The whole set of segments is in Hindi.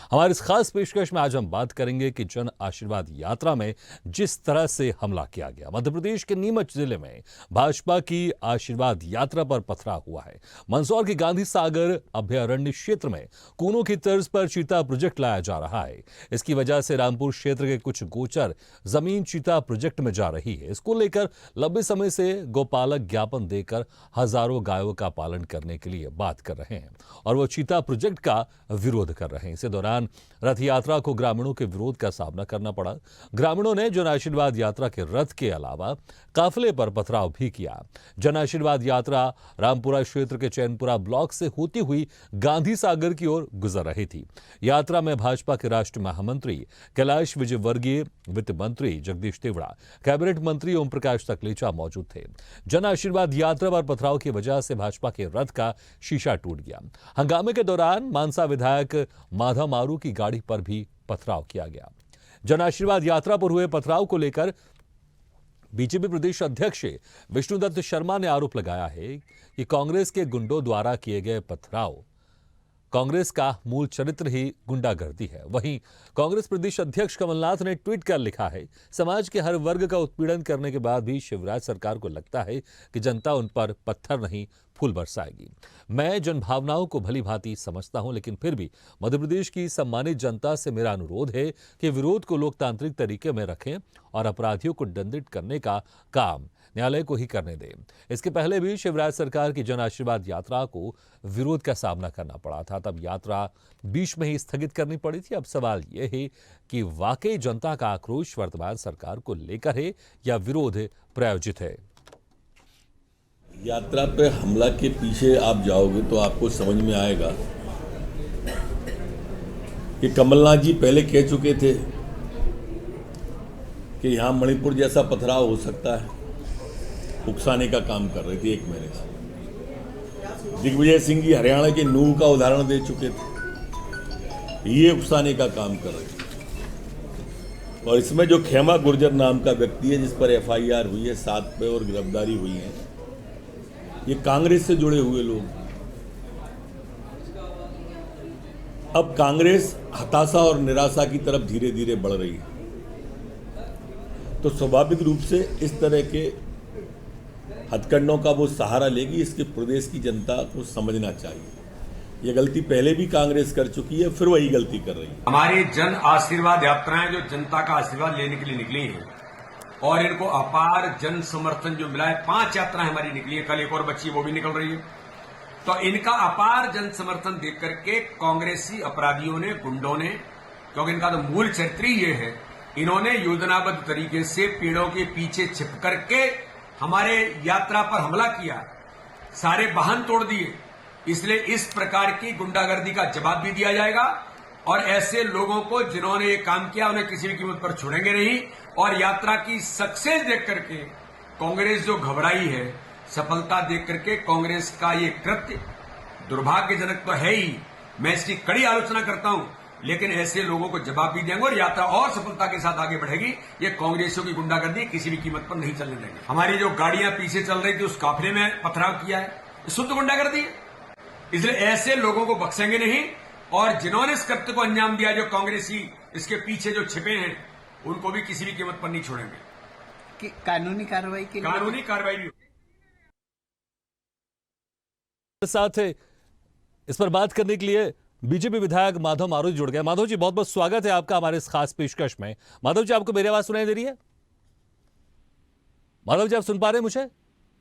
हमारी इस खास पेशकश में आज हम बात करेंगे कि जन आशीर्वाद यात्रा में जिस तरह से हमला किया गया, मध्य प्रदेश के नीमच जिले में भाजपा की आशीर्वाद यात्रा पर पथराव हुआ है। मंदसौर के गांधी सागर अभयारण्य क्षेत्र में कूनों की तर्ज पर चीता प्रोजेक्ट लाया जा रहा है। इसकी वजह से रामपुर क्षेत्र के कुछ गोचर जमीन चीता प्रोजेक्ट में जा रही है। इसको लेकर लंबे समय से गोपालक ज्ञापन देकर हजारों गायों का पालन करने के लिए बात कर रहे हैं और वो चीता प्रोजेक्ट का विरोध कर रहे हैं। इसी दौरान रथ यात्रा को ग्रामीणों के विरोध का सामना करना पड़ा। ग्रामीणों ने जन आशीर्वाद यात्रा के रथ के अलावा काफिले पर पथराव भी किया। जन आशीर्वाद यात्रा रामपुरा क्षेत्र के चैनपुरा ब्लॉक से होती हुई गांधी सागर की ओर गुजर रही थी। यात्रा में भाजपा के राष्ट्रीय महामंत्री कैलाश विजयवर्गीय, वित्त मंत्री जगदीश तिवड़ा, कैबिनेट मंत्री ओम प्रकाश तकलेचा मौजूद थे। जन आशीर्वाद यात्रा पर पथराव की वजह से भाजपा के रथ का शीशा टूट गया। हंगामे के दौरान मानसा विधायक माधव मारू की गाड़ी पर भी पथराव किया गया। जन आशीर्वाद यात्रा पर हुए पथराव को लेकर बीजेपी प्रदेश अध्यक्ष विष्णुदत्त शर्मा ने आरोप लगाया है कि कांग्रेस के गुंडों द्वारा किए गए पथराव कांग्रेस का मूल चरित्र ही गुंडागर्दी है। वहीं कांग्रेस प्रदेश अध्यक्ष कमलनाथ ने ट्वीट कर लिखा है, समाज के हर वर्ग का उत्पीड़न करने के बाद भी शिवराज सरकार को लगता है कि जनता उन पर पत्थर नहीं फूल बरसाएगी। मैं जनभावनाओं को भली भांति समझता हूं, लेकिन फिर भी मध्य प्रदेश की सम्मानित जनता से मेरा अनुरोध है कि विरोध को लोकतांत्रिक तरीके में रखें और अपराधियों को दंडित करने का काम न्यायालय को ही करने दें। इसके पहले भी शिवराज सरकार की जन आशीर्वाद यात्रा को विरोध का सामना करना पड़ा था, तब यात्रा बीच में ही स्थगित करनी पड़ी थी। अब सवाल यह है कि वाकई जनता का आक्रोश वर्तमान सरकार को लेकर है या विरोध प्रायोजित है। यात्रा पे हमला के पीछे आप जाओगे तो आपको समझ में आएगा कि कमलनाथ जी पहले कह चुके थे कि यहां मणिपुर जैसा पथराव हो सकता है, उकसाने का काम कर रहे थे 1 महीने से। दिग्विजय सिंह जी हरियाणा के नूह का उदाहरण दे चुके थे, ये उकसाने का काम कर रहे थे। और इसमें जो खेमा गुर्जर नाम का व्यक्ति है जिस पर FIR हुई है 7 पे और गिरफ्तारी हुई है, ये कांग्रेस से जुड़े हुए लोग। अब कांग्रेस हताशा और निराशा की तरफ धीरे धीरे बढ़ रही है, तो स्वाभाविक रूप से इस तरह के हथकंडों का वो सहारा लेगी। इसके प्रदेश की जनता को समझना चाहिए ये गलती पहले भी कांग्रेस कर चुकी है, फिर वही गलती कर रही है। हमारी जन आशीर्वाद यात्राएं जो जनता का आशीर्वाद लेने के लिए निकली हैं और इनको अपार जन समर्थन जो मिला है, 5 यात्राएं हमारी निकली है, कल एक और बच्ची वो भी निकल रही है। तो इनका अपार जन समर्थन देख करके कांग्रेसी अपराधियों ने, गुंडों ने, क्योंकि इनका तो मूल चरित्र ही ये है, इन्होंने योजनाबद्ध तरीके से पेड़ों के पीछे छिप करके हमारे यात्रा पर हमला किया, सारे वाहन तोड़ दिए। इसलिए इस प्रकार की गुंडागर्दी का जवाब भी दिया जाएगा और ऐसे लोगों को जिन्होंने ये काम किया उन्हें किसी भी कीमत पर छोड़ेंगे नहीं। और यात्रा की सक्सेस देख करके कांग्रेस जो घबराई है, सफलता देख करके कांग्रेस का ये कृत्य दुर्भाग्यजनक तो है ही, मैं इसकी कड़ी आलोचना करता हूं, लेकिन ऐसे लोगों को जवाब भी देंगे और यात्रा और सफलता के साथ आगे बढ़ेगी। ये कांग्रेसियों की गुंडागर्दी किसी भी कीमत पर नहीं चलने देंगे। हमारी जो गाड़ियां पीछे चल रही थी उस काफिले में पथराव किया है, शुद्ध गुंडागर्दी है। इसलिए ऐसे लोगों को बख्शेंगे नहीं और जिन्होंने इस कृत्य को अंजाम दिया, जो कांग्रेसी इसके पीछे जो छिपे हैं, उनको भी किसी भी कीमत पर नहीं छोड़ेंगे। कि कानूनी कार्रवाई के लिए कानूनी कार्रवाई भी साथ इस पर बात करने के लिए बीजेपी विधायक माधव मारू जुड़ गए। माधव जी, बहुत बहुत स्वागत है आपका हमारे इस खास पेशकश में। माधव जी, आपको मेरी आवाज सुनाई दे रही है? माधव जी, आप सुन पा रहे हैं मुझे?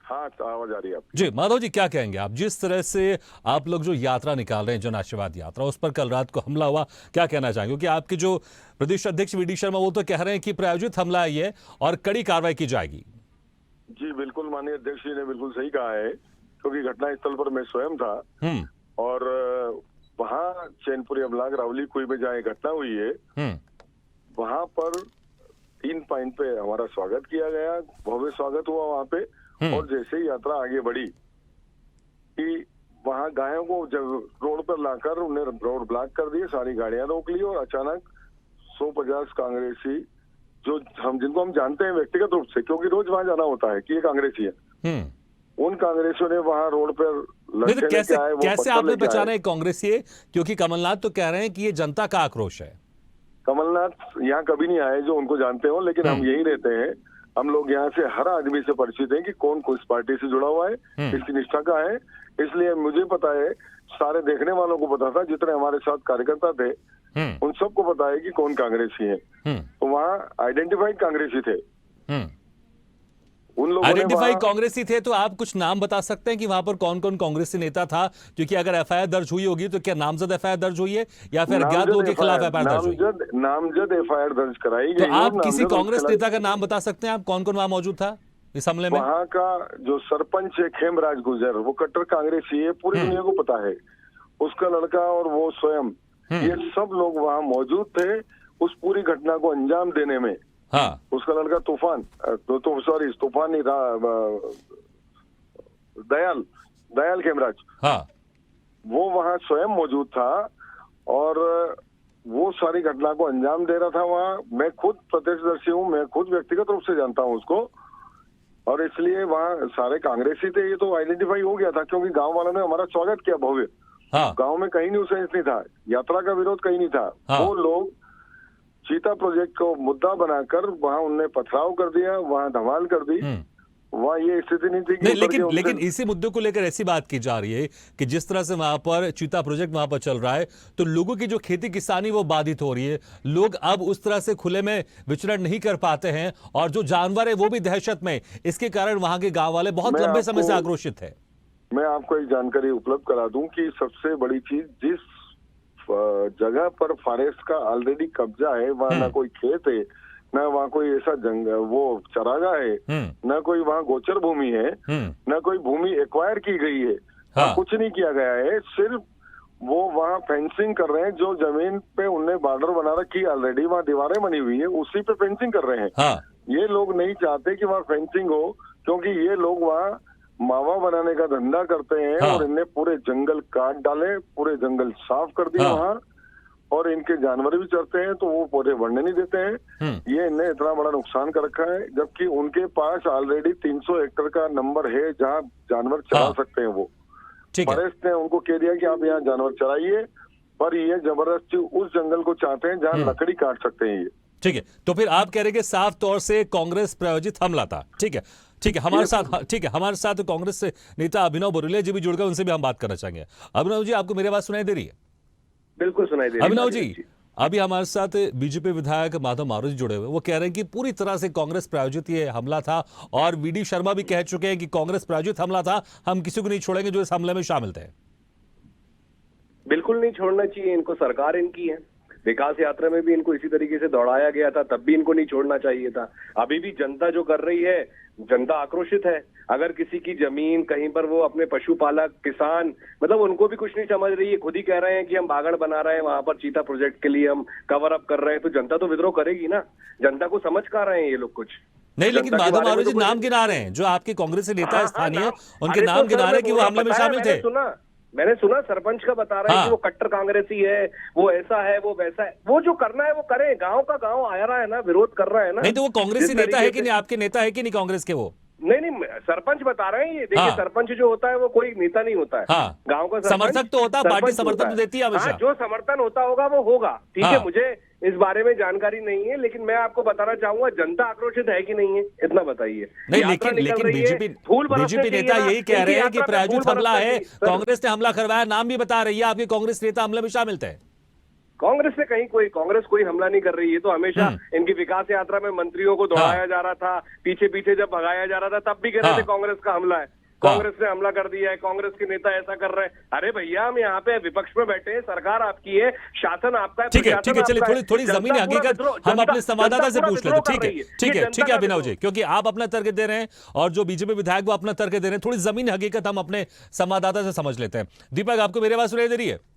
हाँ, आवाज आ रही है आपकी। जी माधव जी, क्या कहेंगे आप? जिस तरह से आप लोग जो यात्रा निकाल रहे हैं, जन आशीर्वाद यात्रा, उस पर कल रात को हमला हुआ, क्या कहना चाहेंगे? क्योंकि आपके जो प्रदेश अध्यक्ष VD शर्मा वो तो कह रहे हैं कि प्रायोजित हमला है ये और कड़ी कार्रवाई की जाएगी। जी बिल्कुल, माननीय अध्यक्ष जी ने बिल्कुल सही कहा है, क्योंकि घटनास्थल पर मैं स्वयं था और वहाँ चैनपुरी अमलाक रावली कुई में जहाँ घटना हुई है, वहाँ पर 3 पॉइंट पे हमारा स्वागत किया गया, भव्य स्वागत हुआ वहाँ पे। और जैसे ही यात्रा आगे बढ़ी कि वहाँ गायों को जब रोड पर लाकर उन्हें रोड ब्लॉक कर दिए, सारी गाड़ियां रोक ली और अचानक 150 कांग्रेसी, जो जिनको हम जानते हैं व्यक्तिगत रूप से, क्योंकि रोज वहां जाना होता है, कि ये कांग्रेसी है, उन कांग्रेसियों ने वहां रोड पर नहीं तो लड़के कैसे लेके आए, वो कैसे पत्थर आपने लेके आए। पहचाना है कांग्रेस ये, क्योंकि कमलनाथ तो कह रहे हैं कि ये जनता का आक्रोश है। कमलनाथ यहाँ कभी नहीं आए जो उनको जानते हो, लेकिन हम यही रहते हैं। हम लोग यहाँ से हर आदमी से परिचित हैं कि कौन किस पार्टी से जुड़ा हुआ है, किसकी निष्ठा का है। इसलिए मुझे पता है, सारे देखने वालों को पता था, जितने हमारे साथ कार्यकर्ता थे उन सबको पता है कि कौन कांग्रेसी है। तो वहाँ आइडेंटिफाइड कांग्रेसी थे। उन लोगों ने आइडेंटिफाई वहाँ- कांग्रेसी थे, तो आप कुछ नाम बता सकते हैं कि वहां पर कौन कौन कांग्रेसी नेता था? क्योंकि अगर एफआईआर दर्ज हुई होगी तो क्या नामजद एफआईआर दर्ज हुई है या फिर अज्ञात लोगों के खिलाफ एफआईआर दर्ज हुई? नामजद एफआईआर दर्ज कराई तो गई है और आप किसी नामजद कांग्रेस उसके नेता का नाम बता सकते हैं आप, कौन कौन वहां मौजूद था इस हमले में? वहाँ का जो सरपंच है खेमराज गुर्जर, वो कट्टर कांग्रेसी है, पूरी दुनिया को पता है। उसका लड़का और वो स्वयं, ये सब लोग वहाँ मौजूद थे उस पूरी घटना को अंजाम देने में। हाँ, उसका लड़का तूफान नहीं था, दयाल खेमराज, हाँ, वो वहाँ स्वयं मौजूद था और वो सारी घटना को अंजाम दे रहा था वहाँ। मैं खुद प्रत्यक्षदर्शी हूँ, मैं खुद व्यक्तिगत रूप से जानता हूँ उसको, और इसलिए वहाँ सारे कांग्रेसी थे। ये तो आइडेंटिफाई हो गया था क्योंकि गांव वालों ने हमारा स्वागत किया भव्य। हाँ, गांव में कहीं न्यूसेंस नहीं था, यात्रा का विरोध कहीं नहीं था। हाँ। वो लोग चीता प्रोजेक्ट को मुद्दा बनाकर वहाँ उनने पथराव कर दिया, वहाँ धमाल कर दी। वहाँ ये स्थिति नहीं थी कि नहीं, उतर के उनसे- लेकिन इसी मुद्दे को लेकर ऐसी बात की जा रही है कि जिस तरह से वहां पर चीता प्रोजेक्ट वहां पर चल रहा है, तो लोगों की जो खेती किसानी वो बाधित हो रही है। लोग अब उस तरह से खुले में विचरण नहीं कर पाते हैं और जो जानवर है वो भी दहशत में। इसके कारण वहां के गांव वाले बहुत मैं लंबे समय से आपको- आक्रोशित है। मैं आपको एक जानकारी उपलब्ध करा दूं कि सबसे बड़ी चीज, जिस जगह पर फॉरेस्ट का ऑलरेडी कब्जा है, वहाँ ना कोई खेत है, ना वहाँ कोई ऐसा वो चरागाह है, ना कोई वहाँ गोचर भूमि है, ना कोई भूमि एक्वायर की गई है। हाँ। कुछ नहीं किया गया है, सिर्फ वो वहाँ फेंसिंग कर रहे हैं। जो जमीन पे उनने बॉर्डर बना रखी है ऑलरेडी, वहाँ दीवारें बनी हुई है, उसी पे फेंसिंग कर रहे हैं। हाँ, ये लोग नहीं चाहते कि वहाँ फेंसिंग हो, क्योंकि ये लोग वहाँ मावा बनाने का धंधा करते हैं। हाँ। और इनने पूरे जंगल काट डाले, पूरे जंगल साफ कर दिए हाँ। वहाँ, और इनके जानवर भी चरते हैं तो वो पौधे बढ़ने नहीं देते हैं। ये इनने इतना बड़ा नुकसान कर रखा है, जबकि उनके पास ऑलरेडी 300 एकड़ का नंबर है जहाँ जानवर चरा हाँ। सकते हैं वो। ठीक है, फॉरेस्ट ने उनको कह दिया कि आप यहाँ जानवर चराइए, पर ये जबरदस्ती उस जंगल को चाहते हैं जहाँ लकड़ी काट सकते हैं ये। ठीक है। तो फिर आप कह रहे हैं कि साफ तौर से कांग्रेस प्रायोजित हमला था। ठीक है, ठीक है, हमारे साथ, ठीक है, हमारे साथ कांग्रेस से नेता अभिनव बरुलिया जी भी जुड़ गए, उनसे भी हम बात करना चाहेंगे। अभिनव जी, आपको मेरी आवाज सुनाई दे रही है? बिल्कुल सुनाई दे रही है। अभिनव जी, अभी हमारे साथ बीजेपी विधायक माधव मारू जी जुड़े हुए, वो कह रहे हैं कि पूरी तरह से कांग्रेस प्रायोजित ये हमला था, और वीडी शर्मा भी कह चुके हैं कि कांग्रेस प्रायोजित हमला था, हम किसी को नहीं छोड़ेंगे जो इस हमले में शामिल थे। बिल्कुल नहीं छोड़ना चाहिए इनको, सरकार इनकी है। विकास यात्रा में भी इनको इसी तरीके से दौड़ाया गया था, तब भी इनको नहीं छोड़ना चाहिए था। अभी भी जनता जो कर रही है, जनता आक्रोशित है। अगर किसी की जमीन कहीं पर वो अपने पशुपालक किसान, मतलब उनको भी कुछ नहीं समझ रही है, खुद ही कह रहे हैं कि हम बागड़ बना रहे हैं, वहां पर चीता प्रोजेक्ट के लिए हम कवर अप कर रहे हैं, तो जनता तो विद्रोह करेगी ना। जनता को समझ कहाँ रहे हैं ये लोग कुछ नहीं, लेकिन जनता के माधव बारे में मारू तो जी कुछ- नाम गिना रहे हैं, जो आपके कांग्रेस के नेता हाँ, स्थानीय, हाँ, उनके अरे नाम तो गिना सर, रहे हैं कि वो मैं हमले में बताया, शामिल थे। मैंने सुना सरपंच का बता रहे हैं हाँ। कि वो कट्टर कांग्रेसी है, वो ऐसा है, वो वैसा है। वो जो करना है वो करे, गांव का गांव आ रहा है ना, विरोध कर रहा है ना। नहीं तो वो कांग्रेसी जिस नेता है तरीके कि से- नहीं, आपके नेता है कि नहीं कांग्रेस के? वो नहीं, सरपंच बता रहे हैं ये। देखिए, हाँ। सरपंच जो होता है वो कोई नेता नहीं होता है। हाँ। गांव का समर्थक तो होता है, पार्टी सरपंच समर्थन होता तो देती है हमेशा। हाँ, जो समर्थन होता होगा वो होगा, ठीक हाँ। है। मुझे इस बारे में जानकारी नहीं है, लेकिन मैं आपको बताना चाहूंगा, जनता आक्रोशित है कि नहीं है, इतना बताइए। नहीं, यात्रा लेकिन निकल रही है, बीजेपी फूल बरसने बीजेपी चाहिए नेता ना, यही कह इनकी रहे हैं कि यात्रा पे प्रायोजित फूल हमला बरसने है, चाहिए। सर, कांग्रेस ने हमला करवाया, नाम भी बता रही है, आपके कांग्रेस नेता हमले में शामिल थे। कांग्रेस ने कांग्रेस कोई हमला नहीं कर रही है। तो हमेशा इनकी विकास यात्रा में मंत्रियों को दौड़ाया जा रहा था, पीछे पीछे जब भगाया जा रहा था तब भी कह रहे हाँ। थे कांग्रेस का हमला है, कांग्रेस ने हमला कर दिया है, कांग्रेस के नेता ऐसा कर रहे हैं। अरे भैया, हम यहाँ पे विपक्ष में बैठे हैं, सरकार आपकी है, शासन आपका है, ठीक है, प्रशासन ठीक है, चलिए आपका है। थोड़ी जनता जमीनी पूरा हकीकत विद्रोह- हम जनता- अपने संवाददाता से जनता पूछ पूरा लेते हैं। विद्रोह कर रही है। ठीक ये है, जनता ठीक है का अभिनव विद्रोह। जी, क्योंकि आप अपना तर्क दे रहे हैं और जो बीजेपी विधायक वो अपना तर्क दे रहे हैं, थोड़ी जमीनी हकीकत हम अपने संवाददाता से समझ लेते हैं। दीपक, आपको मेरी आवाज सुनाई दे रही है?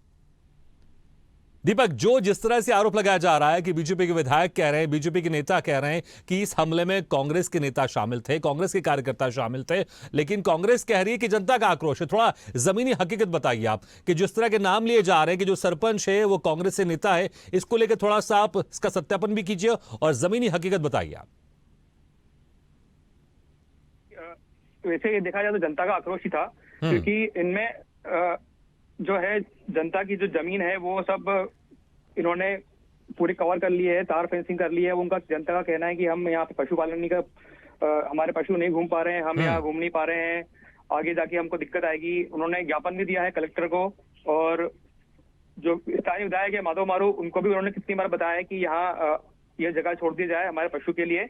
दीपक, जो जिस तरह से आरोप लगाया जा रहा है कि बीजेपी के विधायक कह रहे हैं, बीजेपी के नेता कह रहे हैं कि इस हमले में कांग्रेस के नेता शामिल थे, कांग्रेस के कार्यकर्ता शामिल थे, लेकिन कांग्रेस कह रही है कि जनता का आक्रोश है। थोड़ा जमीनी हकीकत बताइए आप कि जिस तरह के नाम लिए जा रहे हैं कि जो सरपंच है वो कांग्रेस से नेता है, इसको लेकर थोड़ा सा आप इसका सत्यापन भी कीजिए और जमीनी हकीकत बताइए आप। वैसे देखा जाए तो जनता का आक्रोश ही था, क्योंकि इनमें जो है जनता की जो जमीन है वो सब इन्होंने पूरी कवर कर ली है, तार फेंसिंग कर ली है। वो उनका जनता का कहना है कि हम यहाँ पे पशुपालन नहीं हमारे पशु नहीं घूम पा रहे हैं, हम यहाँ घूम नहीं पा रहे हैं, आगे जाके हमको दिक्कत आएगी। उन्होंने ज्ञापन भी दिया है कलेक्टर को, और जो स्थानीय विधायक है माधव मारू, उनको भी उन्होंने कितनी बार बताया है कि यहाँ यह जगह छोड़ दी जाए हमारे पशु के लिए,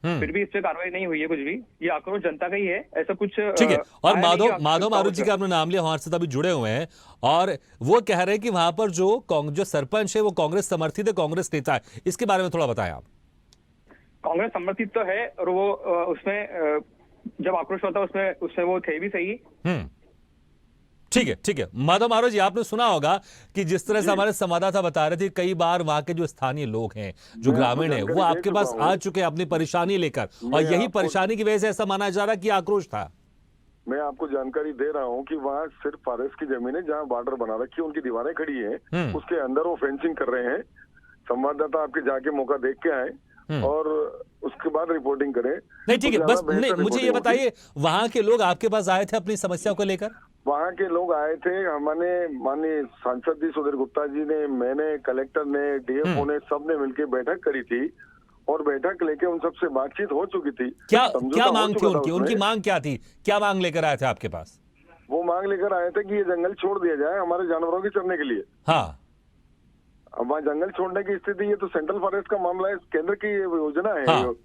फिर भी इस पे कार्रवाई नहीं हुई है कुछ भी। ये आक्रोश जनता का ही है, ऐसा कुछ ठीक है। और आया नहीं माधव मारू जी का आपने नाम लिया, हमारे साथ अभी जुड़े हुए हैं, और वो कह रहे हैं कि वहां पर जो सरपंच है वो कांग्रेस समर्थित है, कांग्रेस नेता है। इसके बारे में थोड़ा बताएं आप। कांग्रेस समर्थित तो है, और वो उसमें जब आक्रोश होता है उसमें वो थे भी सही। ठीक है। माधव मारू जी, आपने सुना होगा कि जिस तरह से हमारे संवाददाता बता रहे थे, कई बार वहां के जो स्थानीय लोग हैं, जो ग्रामीण है, वो आपके पास आ चुके हैं अपनी परेशानी लेकर, और यही परेशानी की वजह से ऐसा माना जा रहा कि आक्रोश था। मैं आपको जानकारी दे रहा हूँ कि वहाँ सिर्फ फॉरेस्ट की जमीन है, जहाँ बॉर्डर बना रखी है, उनकी दीवारें खड़ी हैं, उसके अंदर वो फेंसिंग कर रहे हैं। संवाददाता आपके जाके मौका देख के आए और उसके बाद रिपोर्टिंग करें। नहीं ठीक है, बस नहीं, मुझे ये बताइए, वहां के लोग आपके पास आए थे अपनी समस्या को लेकर? वहाँ के लोग आए थे, हमारे माननीय सांसद जी सुधीर गुप्ता जी ने, मैंने, कलेक्टर ने, डीएफओ ने, सबने मिलकर बैठक करी थी, और बैठक लेके उन सबसे बातचीत हो चुकी थी। क्या मांग थी उनकी मांग क्या थी? क्या मांग लेकर आए थे आपके पास? वो मांग लेकर आए थे कि ये जंगल छोड़ दिया जाए हमारे जानवरों के चरने के लिए। हाँ, अब वहाँ जंगल छोड़ने की स्थिति, ये तो सेंट्रल फॉरेस्ट का मामला है, केंद्र की योजना है। हाँ।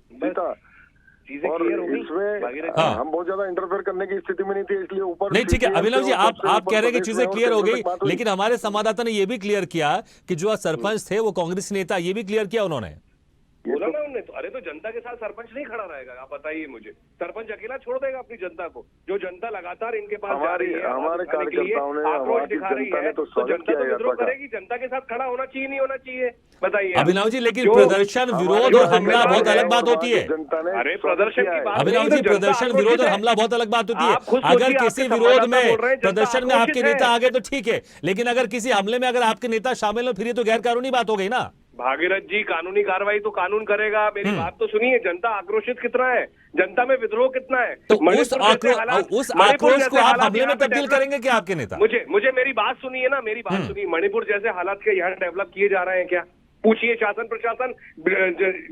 और इसमें हम बहुत ज्यादा इंटरफेयर करने की स्थिति में नहीं थे, इसलिए ऊपर नहीं ठीक है। अभिनव जी, आप कह रहे हैं कि चीजें क्लियर हो गई, लेकिन हमारे संवाददाता ने यह भी क्लियर किया कि जो सरपंच थे वो कांग्रेस नेता, ये भी क्लियर किया उन्होंने। बोला ना उन्होंने तो, अरे तो जनता के साथ सरपंच नहीं खड़ा रहेगा, आप बताइए मुझे। सरपंच अकेला छोड़ देगा अपनी जनता को? जो जनता लगातार इनके पास जा रही है, हमारे कार्यकर्ताओं ने, आक्रोश दिखा रही है, तो जनता तो विद्रोह करेगी। जनता के साथ खड़ा होना चाहिए, नहीं होना चाहिए, बताइए अभिनव जी। लेकिन प्रदर्शन, विरोध और हमला बहुत अलग बात होती है। अरे प्रदर्शन की बात, अभिनव जी, प्रदर्शन, विरोध और हमला बहुत अलग बात होती है। अगर किसी विरोध में, प्रदर्शन में आपके नेता आगे तो ठीक है, लेकिन अगर किसी हमले में अगर आपके नेता शामिल हो, फिर ये तो गैर कानूनी बात हो गई ना। भागीरथ जी, कानूनी कार्रवाई तो कानून करेगा। मेरी बात तो सुनिए, जनता आक्रोशित कितना है, जनता में विद्रोह कितना है। तो उस आक्रोश को आप हमले में तब्दील करेंगे क्या आपके नेता? मुझे मेरी बात सुनिए ना, मेरी बात सुनिए। मणिपुर जैसे हालात के यहाँ डेवलप किए जा रहे हैं क्या? पूछिए शासन प्रशासन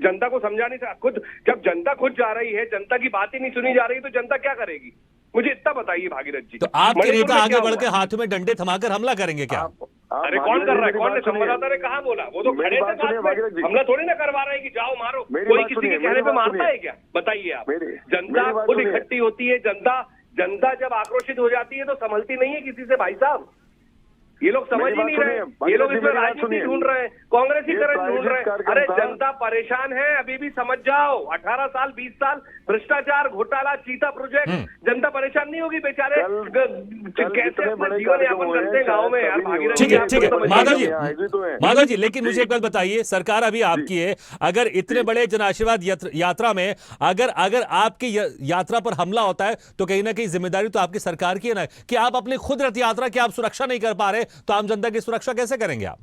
जनता को समझा नहीं सकता। खुद जब जनता खुद जा रही है, जनता की बात ही नहीं सुनी जा रही, तो जनता क्या करेगी? मुझे इतना बताइए भागीरथ जी। तो आपके नेता आगे बढ़ के हाथों में डंडे थमाकर हमला करेंगे क्या? अरे कौन कर रहा है? कौन ने? संवाददाता ने कहा बोला? वो तो खड़े थे साथ में, हमला थोड़ी ना करवा रहे हैं कि जाओ मारो। कोई किसी के कहने पे मारता है क्या? बताइए आप। जनता खुद इकट्ठी होती है, जनता जब आक्रोशित हो जाती है तो संभलती नहीं है किसी से, भाई साहब। ये लोग समझ ही नहीं रहे, ये लोग इसमें राजनीति ढूंढ रहे हैं, कांग्रेस की तरह ढूंढ रहे हैं। अरे जनता परेशान है, अभी भी समझ जाओ। 18 साल 20 साल भ्रष्टाचार, घोटाला, चीता प्रोजेक्ट, जनता परेशान नहीं होगी? बेचारे कैसे अपना जीवन यापन करते हैं गाँव में यार। भागीरथ ठीक है माधव जी, लेकिन मुझे एक बात बताइए, सरकार अभी आपकी है, अगर इतने बड़े जन आशीर्वाद यात्रा में अगर आपकी यात्रा पर हमला होता है, तो कहीं ना कहीं जिम्मेदारी तो आपकी सरकार की है ना, कि आप अपनी खुद रथ यात्रा की आप सुरक्षा नहीं कर पा रहे, तो आम जनता की सुरक्षा कैसे करेंगे आप?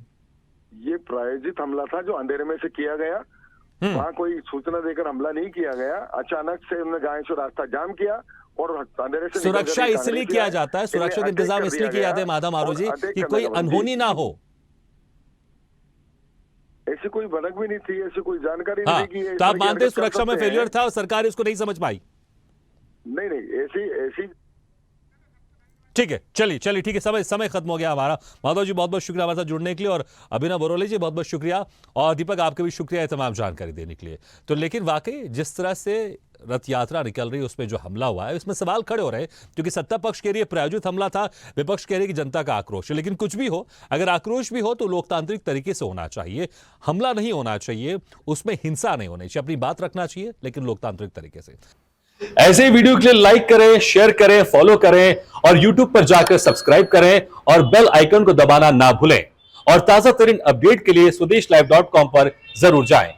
ये प्रायोजित हमला था जो अंधेरे में से किया गया। वहाँ कोई सूचना देकर हमला नहीं किया गया, अचानक से उन्होंने गाय से रास्ता जाम किया और अंधेरे से सुरक्षा इसलिए किया जाता है, सुरक्षा के इंतजाम इसलिए किए जाते हैं माधव मारू जी, कि कोई अनहोनी ना हो। ऐसी कोई भनक भी नहीं थी, ऐसी कोई जानकारी नहीं की। तो आप मानते हैं सुरक्षा में फेलियर था और सरकार इसको नहीं समझ पाई? नहीं, ऐसी ठीक है, चलिए ठीक है, समय खत्म हो गया हमारा। माधव जी, बहुत बहुत शुक्रिया हमारे साथ जुड़ने के लिए, और अभिनव बरोले जी बहुत बहुत शुक्रिया, और दीपक आपका भी शुक्रिया तमाम जानकारी देने के लिए। तो लेकिन वाकई जिस तरह से रथ यात्रा निकल रही है, उसमें जो हमला हुआ है, उसमें सवाल खड़े हो रहे हैं, क्योंकि सत्ता पक्ष कह रही है प्रायोजित हमला था, विपक्ष कह रही है कि जनता का आक्रोश है। लेकिन कुछ भी हो, अगर आक्रोश भी हो तो लोकतांत्रिक तरीके से होना चाहिए, हमला नहीं होना चाहिए, उसमें हिंसा नहीं होनी चाहिए, अपनी बात रखना चाहिए, लेकिन लोकतांत्रिक तरीके से। ऐसे वीडियो के लिए लाइक करें, शेयर करें, फॉलो करें, और YouTube पर जाकर सब्सक्राइब करें और बेल आइकन को दबाना ना भूलें। और ताजा तरीन अपडेट के लिए स्वदेशलाइव.com पर जरूर जाएं।